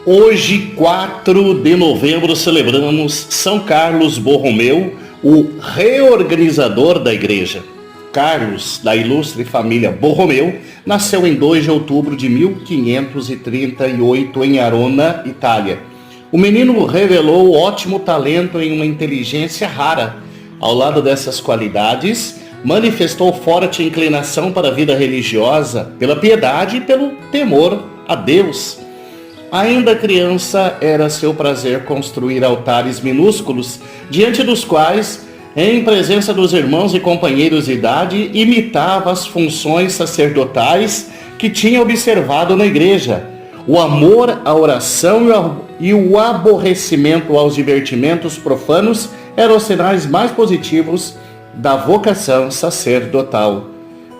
Hoje, 4 de novembro, celebramos São Carlos Borromeu, o reorganizador da Igreja. Carlos, da ilustre família Borromeu, nasceu em 2 de outubro de 1538 em Arona, Itália. O menino revelou ótimo talento em uma inteligência rara. Ao lado dessas qualidades, manifestou forte inclinação para a vida religiosa, pela piedade e pelo temor a Deus. Ainda criança, era seu prazer construir altares minúsculos, diante dos quais, em presença dos irmãos e companheiros de idade, imitava as funções sacerdotais que tinha observado na igreja. O amor à oração e o aborrecimento aos divertimentos profanos eram os sinais mais positivos da vocação sacerdotal.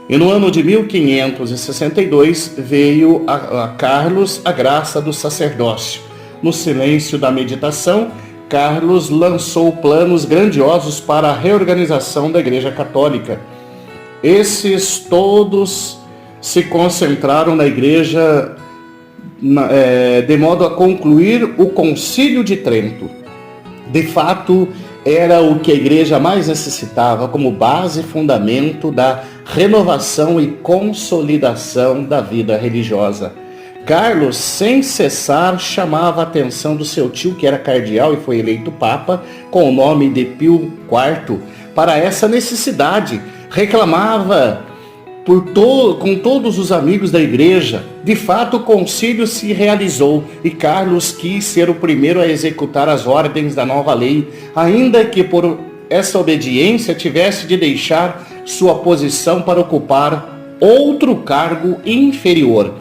E no ano de 1562 veio a Carlos a graça do sacerdócio. No silêncio da meditação, Carlos lançou planos grandiosos para a reorganização da Igreja Católica. Esses todos se concentraram na Igreja de modo a concluir o Concílio de Trento. De fato, era o que a Igreja mais necessitava como base e fundamento da renovação e consolidação da vida religiosa. Carlos, sem cessar, chamava a atenção do seu tio, que era cardeal e foi eleito papa, com o nome de Pio IV, para essa necessidade. Reclamava com todos os amigos da igreja. De fato, o concílio se realizou e Carlos quis ser o primeiro a executar as ordens da nova lei, ainda que por essa obediência tivesse de deixar sua posição para ocupar outro cargo inferior.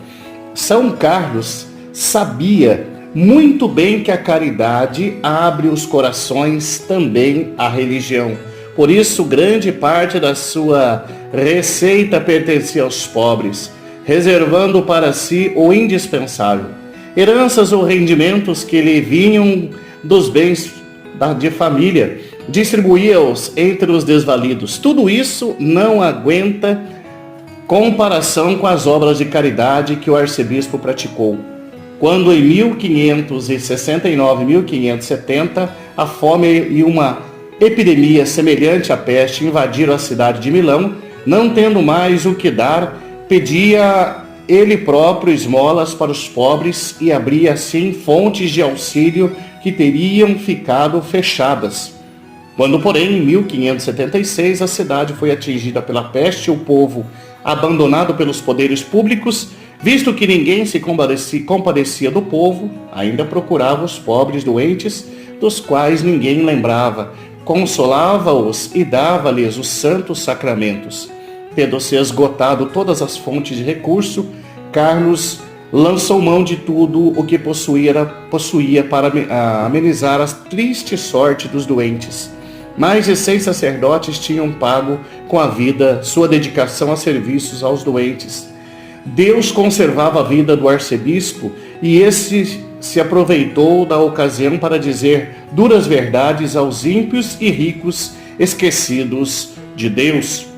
São Carlos sabia muito bem que a caridade abre os corações também à religião. Por isso, grande parte da sua receita pertencia aos pobres, reservando para si o indispensável. Heranças ou rendimentos que lhe vinham dos bens de família, distribuía-os entre os desvalidos. Tudo isso não aguenta comparação com as obras de caridade que o arcebispo praticou. Quando em 1569 e 1570 a fome e uma epidemia semelhante à peste invadiram a cidade de Milão, não tendo mais o que dar, pedia ele próprio esmolas para os pobres e abria assim fontes de auxílio que teriam ficado fechadas. Quando, porém, em 1576 a cidade foi atingida pela peste e o povo, abandonado pelos poderes públicos, visto que ninguém se compadecia do povo, ainda procurava os pobres doentes, dos quais ninguém lembrava, consolava-os e dava-lhes os santos sacramentos. Tendo-se esgotado todas as fontes de recurso, Carlos lançou mão de tudo o que possuía para amenizar a triste sorte dos doentes. Mais de 100 sacerdotes tinham pago com a vida sua dedicação a serviços aos doentes. Deus conservava a vida do arcebispo e esse se aproveitou da ocasião para dizer duras verdades aos ímpios e ricos esquecidos de Deus.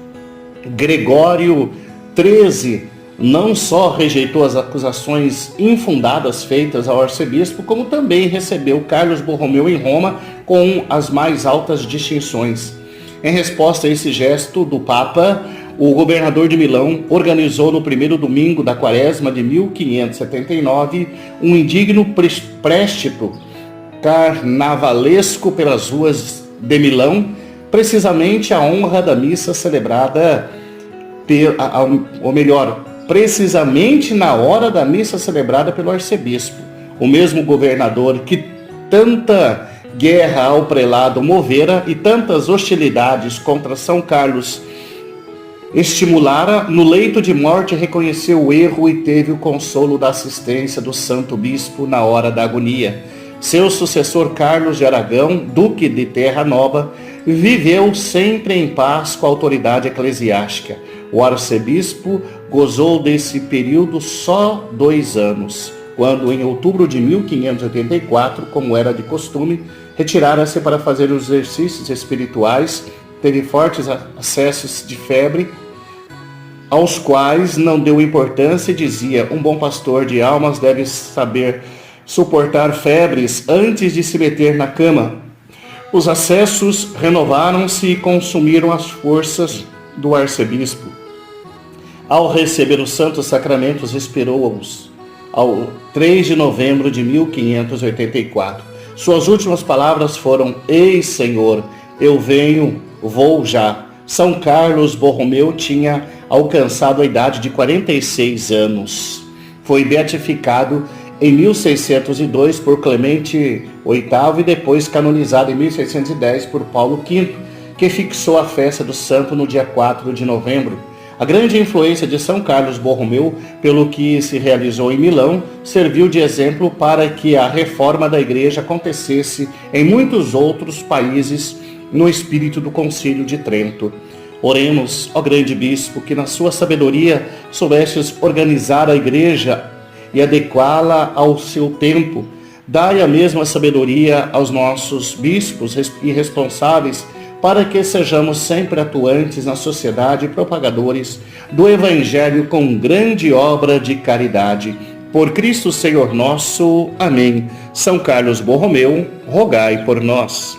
Gregório XIII não só rejeitou as acusações infundadas feitas ao arcebispo, como também recebeu Carlos Borromeu em Roma com as mais altas distinções. Em resposta a esse gesto do Papa, o governador de Milão organizou no primeiro domingo da quaresma de 1579 um indigno préstito carnavalesco pelas ruas de Milão, precisamente a honra da missa celebrada, precisamente na hora da missa celebrada pelo arcebispo. O mesmo governador que tanta guerra ao prelado movera e tantas hostilidades contra São Carlos estimulara, no leito de morte reconheceu o erro e teve o consolo da assistência do santo bispo na hora da agonia. Seu sucessor Carlos de Aragão, duque de Terra Nova, viveu sempre em paz com a autoridade eclesiástica. O arcebispo gozou desse período só 2 anos, quando em outubro de 1584, como era de costume, retirara-se para fazer os exercícios espirituais, teve fortes acessos de febre, aos quais não deu importância e dizia: um bom pastor de almas deve saber suportar febres antes de se meter na cama. Os acessos renovaram-se e consumiram as forças do arcebispo. Ao receber os santos sacramentos, expirou-os ao 3 de novembro de 1584. Suas últimas palavras foram: Ei, Senhor, eu venho, vou já. São Carlos Borromeu tinha alcançado a idade de 46 anos. Foi beatificado em 1602 por Clemente VIII e depois canonizado em 1610 por Paulo V, que fixou a festa do santo no dia 4 de novembro. A grande influência de São Carlos Borromeu, pelo que se realizou em Milão, serviu de exemplo para que a reforma da Igreja acontecesse em muitos outros países no espírito do Concílio de Trento. Oremos, ó grande bispo, que na sua sabedoria soubestes organizar a Igreja e adequá-la ao seu tempo. Dai a mesma sabedoria aos nossos bispos e responsáveis, para que sejamos sempre atuantes na sociedade e propagadores do Evangelho com grande obra de caridade. Por Cristo Senhor nosso. Amém. São Carlos Borromeu, rogai por nós.